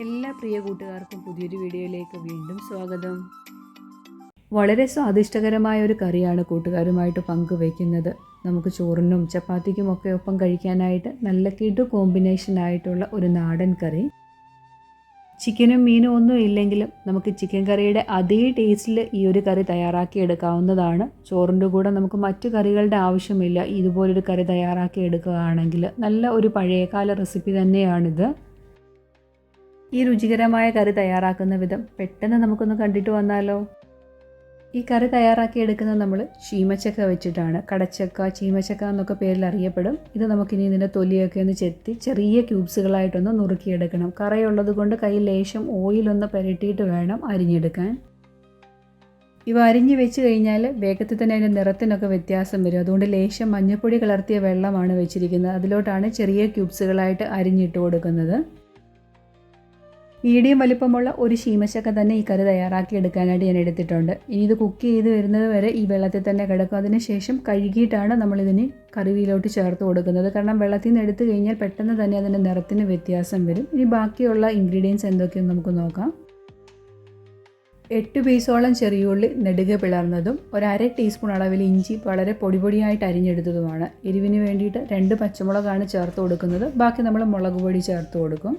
എല്ലാ പ്രിയ കൂട്ടുകാർക്കും പുതിയൊരു വീഡിയോയിലേക്ക് വീണ്ടും സ്വാഗതം. വളരെ സ്വാദിഷ്ടകരമായ ഒരു കറിയാണ് കൂട്ടുകാരുമായിട്ട് പങ്കുവയ്ക്കുന്നത്. നമുക്ക് ചോറിനും ചപ്പാത്തിക്കും ഒക്കെ ഒപ്പം കഴിക്കാനായിട്ട് നല്ല കിടു കോമ്പിനേഷനായിട്ടുള്ള ഒരു നാടൻ കറി. ചിക്കനും മീനും ഒന്നും ഇല്ലെങ്കിലും നമുക്ക് ചിക്കൻ കറിയുടെ അതേ ടേസ്റ്റിൽ ഈ ഒരു കറി തയ്യാറാക്കി എടുക്കാവുന്നതാണ്. ചോറിൻ്റെ കൂടെ നമുക്ക് മറ്റു കറികളുടെ ആവശ്യമില്ല. ഇതുപോലൊരു കറി തയ്യാറാക്കി എടുക്കുകയാണെങ്കിൽ നല്ല ഒരു പഴയകാല റെസിപ്പി തന്നെയാണിത്. ഈ രുചികരമായ കറി തയ്യാറാക്കുന്ന വിധം പെട്ടെന്ന് നമുക്കൊന്ന് കണ്ടിട്ട് വന്നാലോ. ഈ കറി തയ്യാറാക്കി എടുക്കുന്നത് നമ്മൾ ചീമച്ചക്ക വെച്ചിട്ടാണ്. കടച്ചക്ക, ചീമച്ചക്ക എന്നൊക്കെ പേരിൽ അറിയപ്പെടും. ഇത് നമുക്കിനി ഇതിൻ്റെ തൊലിയൊക്കെ ഒന്ന് ചെത്തി ചെറിയ ക്യൂബ്സുകളായിട്ടൊന്ന് നുറുക്കിയെടുക്കണം. കറയുള്ളത് കൊണ്ട് കയ്യിൽ ലേശം ഓയിലൊന്ന് പുരട്ടിയിട്ട് വേണം അരിഞ്ഞെടുക്കാൻ. ഇവ അരിഞ്ഞ് വെച്ച് കഴിഞ്ഞാൽ വേഗത്തിൽ തന്നെ അതിൻ്റെ നിറത്തിനൊക്കെ വ്യത്യാസം വരും. അതുകൊണ്ട് ലേശം മഞ്ഞൾപ്പൊടി കലർത്തിയ വെള്ളമാണ് വെച്ചിരിക്കുന്നത്. അതിലോട്ടാണ് ചെറിയ ക്യൂബ്സുകളായിട്ട് അരിഞ്ഞിട്ട് കൊടുക്കുന്നത്. മീഡിയം വലിപ്പമുള്ള ഒരു ചീമച്ചക്ക തന്നെ ഈ കറി തയ്യാറാക്കി എടുക്കാനായിട്ട് ഞാൻ എടുത്തിട്ടുണ്ട്. ഇനി ഇത് കുക്ക് ചെയ്ത് വരുന്നത് വരെ ഈ വെള്ളത്തിൽ തന്നെ കിടക്കും. അതിനുശേഷം കഴുകിയിട്ടാണ് നമ്മളിതിന് കറിവിയിലോട്ട് ചേർത്ത് കൊടുക്കുന്നത്. കാരണം വെള്ളത്തിൽ നിന്ന് എടുത്തു കഴിഞ്ഞാൽ പെട്ടെന്ന് തന്നെ അതിൻ്റെ നിറത്തിന് വ്യത്യാസം വരും. ഇനി ബാക്കിയുള്ള ഇൻഗ്രീഡിയൻസ് എന്തൊക്കെയെന്ന് നമുക്ക് നോക്കാം. 8 പീസോളം ചെറിയുള്ളി നെടുകെ പിളർന്നതും, ഒരു അര ടീസ്പൂൺ അളവിൽ ഇഞ്ചി വളരെ പൊടിയായിട്ട് അരിഞ്ഞെടുത്തതുമാണ്. എരിവിന് വേണ്ടിയിട്ട് 2 പച്ചമുളകാണ് ചേർത്ത് കൊടുക്കുന്നത്. ബാക്കി നമ്മൾ മുളക് പൊടി ചേർത്ത് കൊടുക്കും.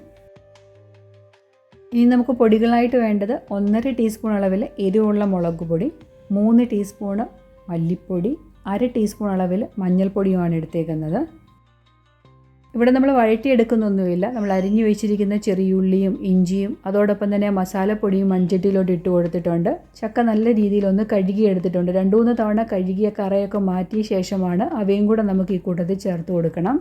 ഇനി നമുക്ക് പൊടികളായിട്ട് വേണ്ടത് 1.5 ടീസ്പൂൺ അളവിൽ എരിവുള്ള മുളക് പൊടി, 3 ടീസ്പൂണ് മല്ലിപ്പൊടി, അര ടീസ്പൂൺ അളവിൽ മഞ്ഞൾപ്പൊടിയുമാണ് എടുത്തേക്കുന്നത്. ഇവിടെ നമ്മൾ വഴറ്റിയെടുക്കുന്നൊന്നുമില്ല. നമ്മൾ അരിഞ്ഞു വെച്ചിരിക്കുന്ന ചെറിയുള്ളിയും ഇഞ്ചിയും അതോടൊപ്പം തന്നെ മസാലപ്പൊടിയും മൺചട്ടിയിലോട്ട് ഇട്ട് കൊടുത്തിട്ടുണ്ട്. ചക്ക നല്ല രീതിയിലൊന്ന് കഴുകിയെടുത്തിട്ടുണ്ട്. 2-3 തവണ കഴുകിയ കറയൊക്കെ മാറ്റിയ ശേഷമാണ് അവയും കൂടെ നമുക്ക് ഈ കൂട്ടത്തിൽ ചേർത്ത് കൊടുക്കണം.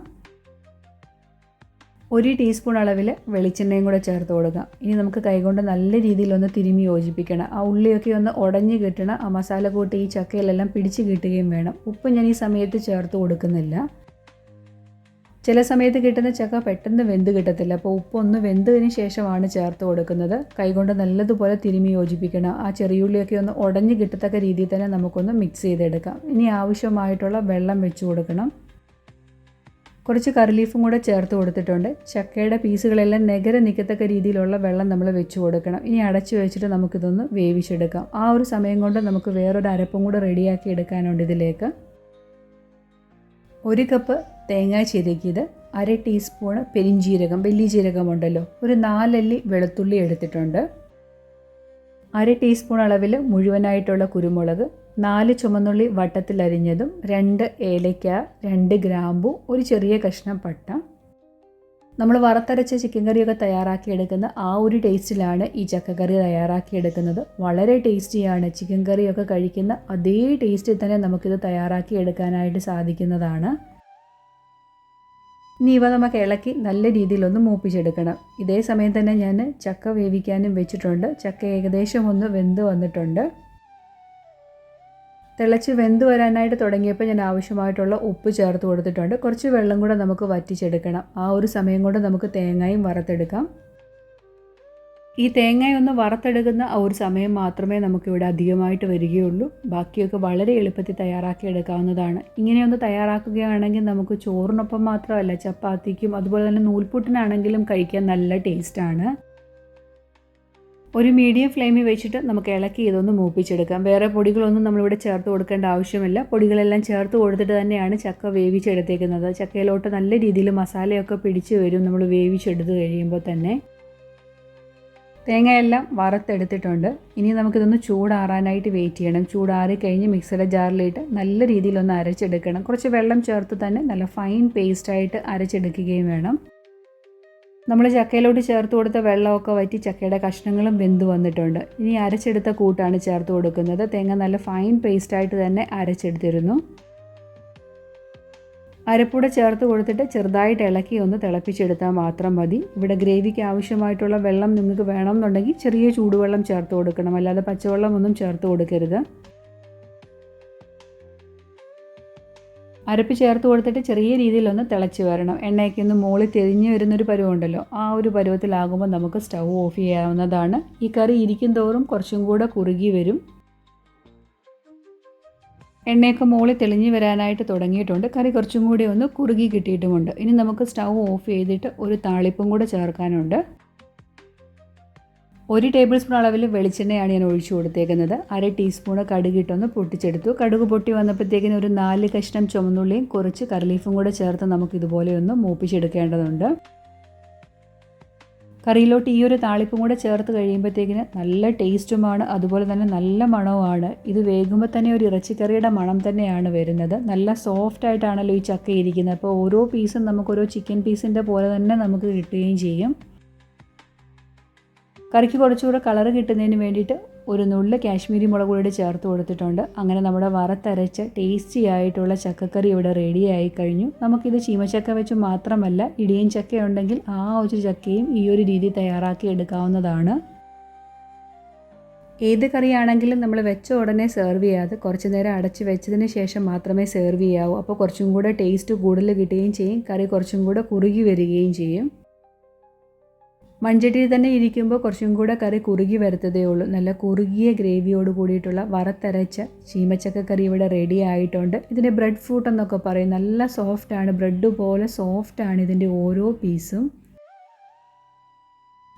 1 ടീസ്പൂൺ അളവിൽ വെളിച്ചെണ്ണയും കൂടെ ചേർത്ത് കൊടുക്കാം. ഇനി നമുക്ക് കൈകൊണ്ട് നല്ല രീതിയിലൊന്ന് തിരുമ്മി യോജിപ്പിക്കണം. ആ ഉള്ളിയൊക്കെ ഒന്ന് ഉടഞ്ഞ് കിട്ടണം. ആ മസാല കൂട്ടി ഈ ചക്കയിലെല്ലാം പിടിച്ച് കിട്ടുകയും വേണം. ഉപ്പ് ഞാൻ ഈ സമയത്ത് ചേർത്ത് കൊടുക്കുന്നില്ല. ചില സമയത്ത് കിട്ടുന്ന ചക്ക പെട്ടെന്ന് വെന്ത് കിട്ടത്തില്ല. അപ്പോൾ ഉപ്പൊന്ന് വെന്തതിന് ശേഷമാണ് ചേർത്ത് കൊടുക്കുന്നത്. കൈകൊണ്ട് നല്ലതുപോലെ തിരുമ്മി യോജിപ്പിക്കണം. ആ ചെറിയുള്ളിയൊക്കെ ഒന്ന് ഉടഞ്ഞ് കിട്ടത്തക്ക രീതിയിൽ തന്നെ നമുക്കൊന്ന് മിക്സ് ചെയ്തെടുക്കാം. ഇനി ആവശ്യമായിട്ടുള്ള വെള്ളം വെച്ച് കൊടുക്കണം. കുറച്ച് കറി ലീഫും കൂടെ ചേർത്ത് കൊടുത്തിട്ടുണ്ട്. ചക്കയുടെ പീസുകളെല്ലാം നികരെ നിൽക്കത്തക്ക രീതിയിലുള്ള വെള്ളം നമ്മൾ വെച്ച് കൊടുക്കണം. ഇനി അടച്ചു വെച്ചിട്ട് നമുക്കിതൊന്ന് വേവിച്ചെടുക്കാം. ആ ഒരു സമയം കൊണ്ട് നമുക്ക് വേറൊരു അരപ്പും കൂടെ റെഡിയാക്കി എടുക്കാനുണ്ട്. ഇതിലേക്ക് 1 കപ്പ് തേങ്ങ ചിരകിയത്, അര ടീസ്പൂണ് പെരിഞ്ജീരകം, വലിയ ജീരകമുണ്ടല്ലോ, ഒരു 4 അല്ലി വെളുത്തുള്ളി എടുത്തിട്ടുണ്ട്, അര ടീസ്പൂൺ അളവിൽ മുഴുവനായിട്ടുള്ള കുരുമുളക്, 4 ചുമന്നുള്ളി വട്ടത്തിൽ അരിഞ്ഞതും, 2 ഏലയ്ക്ക, 2 ഗ്രാമ്പു, ഒരു ചെറിയ കഷ്ണം പട്ട. നമ്മൾ വറുത്തരച്ച ചിക്കൻ കറിയൊക്കെ തയ്യാറാക്കിയെടുക്കുന്ന ആ ഒരു ടേസ്റ്റിലാണ് ഈ ചക്കക്കറി തയ്യാറാക്കിയെടുക്കുന്നത്. വളരെ ടേസ്റ്റിയാണ്. ചിക്കൻ കറിയൊക്കെ കഴിക്കുന്ന അതേ ടേസ്റ്റിൽ തന്നെ നമുക്കിത് തയ്യാറാക്കിയെടുക്കാനായിട്ട് സാധിക്കുന്നതാണ്. ഇനി ഇവ നമുക്ക് ഇളക്കി നല്ല രീതിയിലൊന്ന് മൂപ്പിച്ചെടുക്കണം. ഇതേ സമയം തന്നെ ഞാൻ ചക്ക വേവിക്കാനും വെച്ചിട്ടുണ്ട്. ചക്ക ഏകദേശം ഒന്ന് വെന്ത് വന്നിട്ടുണ്ട്. തിളച്ച് വെന്ത് വരാനായിട്ട് തുടങ്ങിയപ്പോൾ ഞാൻ ആവശ്യമായിട്ടുള്ള ഉപ്പ് ചേർത്ത് കൊടുത്തിട്ടുണ്ട്. കുറച്ച് വെള്ളം കൂടെ നമുക്ക് വറ്റിച്ചെടുക്കണം. ആ ഒരു സമയം കൊണ്ട് നമുക്ക് തേങ്ങയും വറുത്തെടുക്കാം. ഈ തേങ്ങ ഒന്ന് വറുത്തെടുക്കുന്ന ആ ഒരു സമയം മാത്രമേ നമുക്കിവിടെ അധികമായിട്ട് വരികയുള്ളൂ. ബാക്കിയൊക്കെ വളരെ എളുപ്പത്തിൽ തയ്യാറാക്കി എടുക്കാവുന്നതാണ്. ഇങ്ങനെയൊന്ന് തയ്യാറാക്കുകയാണെങ്കിൽ നമുക്ക് ചോറിനൊപ്പം മാത്രമല്ല ചപ്പാത്തിക്കും അതുപോലെ തന്നെ നൂൽപുട്ടിനാണെങ്കിലും കഴിക്കാൻ നല്ല ടേസ്റ്റാണ്. ഒരു മീഡിയം ഫ്ലെയിമിൽ വെച്ചിട്ട് നമുക്ക് ഇളക്കി ഇതൊന്ന് മൂപ്പിച്ചെടുക്കാം. വേറെ പൊടികളൊന്നും നമ്മളിവിടെ ചേർത്ത് കൊടുക്കേണ്ട ആവശ്യമില്ല. പൊടികളെല്ലാം ചേർത്ത് കൊടുത്തിട്ട് തന്നെയാണ് ചക്ക വേവിച്ചെടുത്തേക്കുന്നത്. ചക്കയിലോട്ട് നല്ല രീതിയിൽ മസാലയൊക്കെ പിടിച്ച് വരും നമ്മൾ വേവിച്ചെടുത്ത് കഴിയുമ്പോൾ തന്നെ. തേങ്ങയെല്ലാം വറുത്തെടുത്തിട്ടുണ്ട്. ഇനി നമുക്കിതൊന്ന് ചൂടാറാനായിട്ട് വെയിറ്റ് ചെയ്യണം. ചൂടാറി കഴിഞ്ഞ് മിക്സിയുടെ ജാറിലിട്ട് നല്ല രീതിയിലൊന്ന് അരച്ചെടുക്കണം. കുറച്ച് വെള്ളം ചേർത്ത് തന്നെ നല്ല ഫൈൻ പേസ്റ്റായിട്ട് അരച്ചെടുക്കുകയും വേണം. നമ്മൾ ചക്കയിലോട്ട് ചേർത്ത് കൊടുത്ത വെള്ളമൊക്കെ വറ്റി ചക്കയുടെ കഷ്ണങ്ങളും വെന്ത് വന്നിട്ടുണ്ട്. ഇനി അരച്ചെടുത്ത കൂട്ടാണ് ചേർത്ത് കൊടുക്കുന്നത്. തേങ്ങ നല്ല ഫൈൻ പേസ്റ്റായിട്ട് തന്നെ അരച്ചെടുത്തിരുന്നു. അരപ്പൂടെ ചേർത്ത് കൊടുത്തിട്ട് ചെറുതായിട്ട് ഇളക്കി ഒന്ന് തിളപ്പിച്ചെടുത്താൽ മാത്രം മതി. ഇവിടെ ഗ്രേവിക്ക് ആവശ്യമായിട്ടുള്ള വെള്ളം നിങ്ങൾക്ക് വേണമെന്നുണ്ടെങ്കിൽ ചെറിയ ചൂടുവെള്ളം ചേർത്ത് കൊടുക്കണം. അല്ലാതെ പച്ചവെള്ളം ഒന്നും ചേർത്ത് കൊടുക്കരുത്. അരപ്പ് ചേർത്ത് കൊടുത്തിട്ട് ചെറിയ രീതിയിലൊന്ന് തിളച്ച് വരണം. എണ്ണയൊക്കെ ഒന്ന് മുകളിൽ തെളിഞ്ഞ് വരുന്നൊരു പരുവമുണ്ടല്ലോ, ആ ഒരു പരുവത്തിലാകുമ്പോൾ നമുക്ക് സ്റ്റൗ ഓഫ് ചെയ്യാവുന്നതാണ്. ഈ കറി ഇരിക്കും തോറും കുറച്ചും കൂടെ കുറുകി വരും. എണ്ണയൊക്കെ മുകളിൽ തെളിഞ്ഞ് വരാനായിട്ട് തുടങ്ങിയിട്ടുണ്ട്. കറി കുറച്ചും കൂടി ഒന്ന് കുറുകി കിട്ടിയിട്ടുമുണ്ട്. ഇനി നമുക്ക് സ്റ്റൗ ഓഫ് ചെയ്തിട്ട് ഒരു താളിപ്പും കൂടെ ചേർക്കാനുണ്ട്. 1 ടേബിൾ സ്പൂൺ അളവിൽ വെളിച്ചെണ്ണയാണ് ഞാൻ ഒഴിച്ചു കൊടുത്തേക്കുന്നത്. 1/2 ടീസ്പൂൺ കടുകിട്ടൊന്ന് പൊട്ടിച്ചെടുത്തു. കടുക് പൊട്ടി വന്നപ്പോഴത്തേക്കിന് ഒരു 4 കഷ്ണം ചുവന്നുള്ളിയും കുറച്ച് കറി ലീഫും കൂടെ ചേർത്ത് നമുക്ക് ഇതുപോലെ ഒന്ന് മൂപ്പിച്ചെടുക്കേണ്ടതുണ്ട്. കറിയിലോട്ട് ഈ ഒരു താളിപ്പും കൂടെ ചേർത്ത് കഴിയുമ്പോഴത്തേക്കിന് നല്ല ടേസ്റ്റുമാണ്, അതുപോലെ തന്നെ നല്ല മണവുമാണ്. ഇത് വേകുമ്പോൾ തന്നെ ഒരു ഇറച്ചിക്കറിയുടെ മണം തന്നെയാണ് വരുന്നത്. നല്ല സോഫ്റ്റ് ആയിട്ടാണല്ലോ ഈ ചക്ക ഇരിക്കുന്നത്. അപ്പോൾ ഓരോ പീസും നമുക്കൊരു ചിക്കൻ പീസിൻ്റെ പോലെ തന്നെ നമുക്ക് കിട്ടുകയും ചെയ്യും. കറിക്ക് കുറച്ചുകൂടെ കളറ് കിട്ടുന്നതിന് വേണ്ടിയിട്ട് ഒരു നുള്ള് കാശ്മീരി മുളക് പൊടി ചേർത്ത് കൊടുത്തിട്ടുണ്ട്. അങ്ങനെ നമ്മുടെ വറുത്തരച്ച ടേസ്റ്റി ആയിട്ടുള്ള ചക്കക്കറി ഇവിടെ റെഡി ആയി കഴിഞ്ഞു. നമുക്കിത് ചീമച്ചക്ക വെച്ച് മാത്രമല്ല, ഇടിയൻ ചക്ക ഉണ്ടെങ്കിൽ ആ ഒരു ചക്കയും ഈ ഒരു രീതി തയ്യാറാക്കി എടുക്കാവുന്നതാണ്. ഏത് കറിയാണെങ്കിലും നമ്മൾ വെച്ച ഉടനെ സെർവ് ചെയ്യാതെ കുറച്ച് നേരം അടച്ച് വെച്ചതിന് ശേഷം മാത്രമേ സെർവ് ചെയ്യാവൂ. അപ്പോൾ കുറച്ചും കൂടെ ടേസ്റ്റ് കൂടുതൽ കിട്ടുകയും ചെയ്യും, കറി കുറച്ചും കൂടെ കുറുകി വരികയും ചെയ്യും. മൺചട്ടിയിൽ തന്നെ ഇരിക്കുമ്പോൾ കുറച്ചും കൂടെ കറി കുറുകി വരത്തതേ ഉള്ളൂ. നല്ല കുറുകിയ ഗ്രേവിയോട് കൂടിയിട്ടുള്ള വറുത്തരച്ച ചീമച്ചക്കക്കറി ഇവിടെ റെഡി ആയിട്ടുണ്ട്. ഇതിൻ്റെ ബ്രെഡ് ഫ്രൂട്ട് എന്നൊക്കെ പറയും. നല്ല സോഫ്റ്റാണ്, ബ്രെഡ് പോലെ സോഫ്റ്റാണ് ഇതിൻ്റെ ഓരോ പീസും.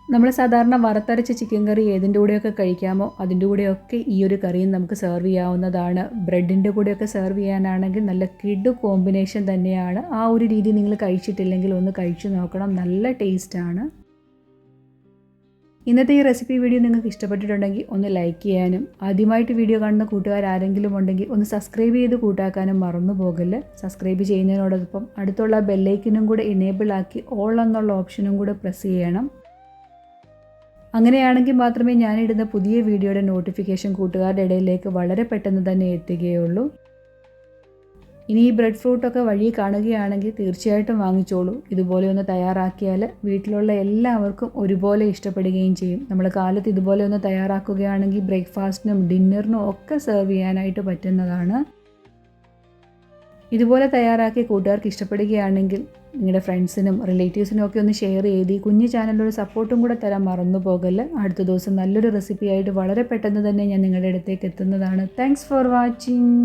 നമ്മൾ സാധാരണ വറുത്തരച്ച ചിക്കൻ കറി ഏതിൻ്റെ കൂടെയൊക്കെ കഴിക്കാമോ അതിൻ്റെ കൂടെയൊക്കെ ഈ ഒരു കറിയും നമുക്ക് സെർവ് ചെയ്യാവുന്നതാണ്. ബ്രെഡിൻ്റെ കൂടെയൊക്കെ സെർവ് ചെയ്യാനാണെങ്കിൽ നല്ല കിഡ് കോമ്പിനേഷൻ തന്നെയാണ്. ആ ഒരു രീതി നിങ്ങൾ കഴിച്ചിട്ടില്ലെങ്കിൽ ഒന്ന് കഴിച്ചു നോക്കണം, നല്ല ടേസ്റ്റാണ്. ഇന്നത്തെ ഈ റെസിപ്പി വീഡിയോ നിങ്ങൾക്ക് ഇഷ്ടപ്പെട്ടിട്ടുണ്ടെങ്കിൽ ഒന്ന് ലൈക്ക് ചെയ്യാനും, ആദ്യമായിട്ട് വീഡിയോ കാണുന്ന കൂട്ടുകാരാരെങ്കിലും ഉണ്ടെങ്കിൽ ഒന്ന് സബ്സ്ക്രൈബ് ചെയ്ത് കൂട്ടാക്കാനും മറന്നു പോകല്ലേ. സബ്സ്ക്രൈബ് ചെയ്യുന്നതിനോടൊപ്പം അടുത്തുള്ള ബെല്ലൈക്കനും കൂടെ എനേബിൾ ആക്കി ഓൾ എന്നുള്ള ഓപ്ഷനും കൂടെ പ്രസ് ചെയ്യണം. അങ്ങനെയാണെങ്കിൽ മാത്രമേ ഞാനിടുന്ന പുതിയ വീഡിയോയുടെ നോട്ടിഫിക്കേഷൻ കൂട്ടുകാരുടെ ഇടയിലേക്ക് വളരെ പെട്ടെന്ന് തന്നെ എത്തുകയുള്ളൂ. ഇനി ഈ ബ്രെഡ് ഫ്രൂട്ടൊക്കെ വഴി കാണുകയാണെങ്കിൽ തീർച്ചയായിട്ടും വാങ്ങിച്ചോളൂ. ഇതുപോലെ ഒന്ന് തയ്യാറാക്കിയാൽ വീട്ടിലുള്ള എല്ലാവർക്കും ഒരുപോലെ ഇഷ്ടപ്പെടുകയും ചെയ്യും. നമ്മൾ കാലത്ത് ഇതുപോലെ ഒന്ന് തയ്യാറാക്കുകയാണെങ്കിൽ ബ്രേക്ക്ഫാസ്റ്റിനും ഡിന്നറിനും ഒക്കെ സെർവ് ചെയ്യാനായിട്ട് പറ്റുന്നതാണ്. ഇതുപോലെ തയ്യാറാക്കി കൂട്ടുകാർക്ക് ഇഷ്ടപ്പെടുകയാണെങ്കിൽ നിങ്ങളുടെ ഫ്രണ്ട്സിനും റിലേറ്റീവ്സിനും ഒക്കെ ഒന്ന് ഷെയർ ചെയ്ത് ഈ കുഞ്ഞു ചാനലിലൊരു സപ്പോർട്ടും കൂടെ തരാൻ മറന്നു പോകല്ലേ. അടുത്ത ദിവസം നല്ലൊരു റെസിപ്പിയായിട്ട് വളരെ പെട്ടെന്ന് തന്നെ ഞാൻ നിങ്ങളുടെ അടുത്തേക്ക് എത്തുന്നതാണ്. Thanks for watching.